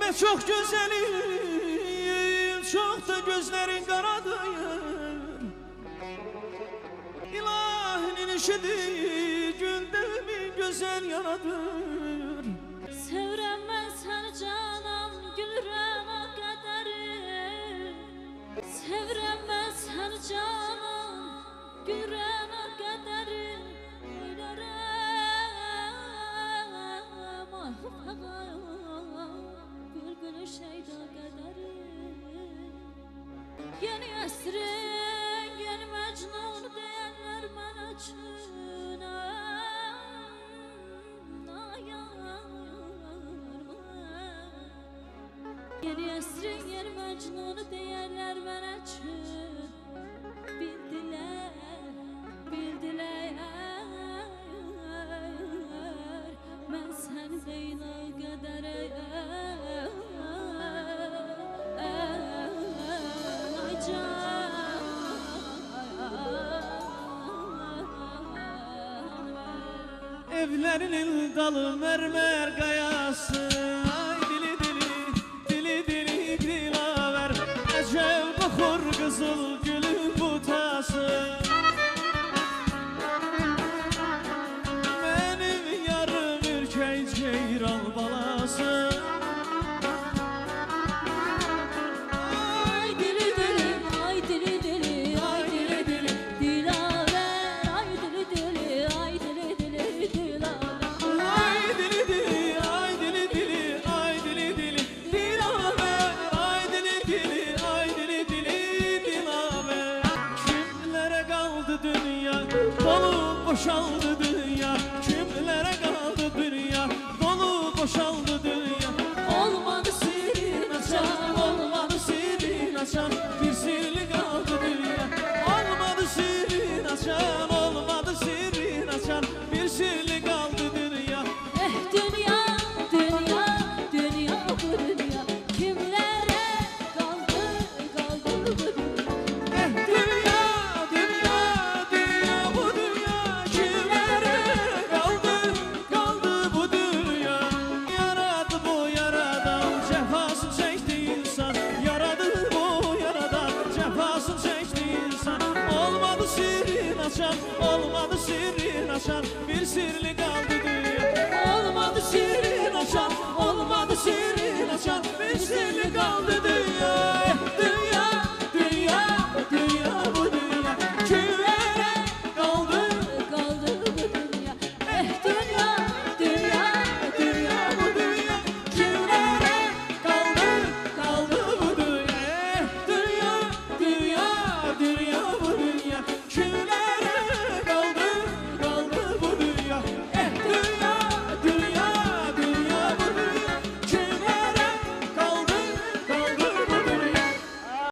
Ve çok güzelim, çok da gözlerin karadır. İlahinin işidir, gündemi güzel yaradır. Sevrem ben seni canım, gülürem o kaderim. Sevrem ben seni canım, gülürem o kaderim. Oylarım ahfağa, bülbülü şeyda kaderim. Yeni esrin, yeni mecnun diyenler ben için. Yeni esrin, yeni mecnunu deyərlər mənə üçün. Bildiler, bildiler. Mən səni deyil o qədər. Ay can. Evlərinin dalı mərmər qayası. Kızıl gülün butası, benim yarım ürkek ceyran balası. Ay dili dili, ay dili dili, ay dili dili, dilaver. Ay dili dili, ay dili dili, dilaver. Ay dili dili, ay dili dili, ay dili dili, dilaver. Ay dili dili, ay dili dili. Dünya dolu boşaldı dünya, kimlere kaldı dünya, dolu boşaldı dünya. Olmadı sirrin açan, Olmadı sirrin açan, bir sirli kaldı dünya. Olmadı sirrin açan, olmadı sirrin açan, bir sirli kaldı dünya. dünya, dünya, dünya bu dünya, kimlere kaldı, kaldı bu dünya. Olmadı sirrin açan, bir sirli kaldı dünya. Olmadı sirrin açan, Olmadı sirrin açan, bir sirli kaldı dünya.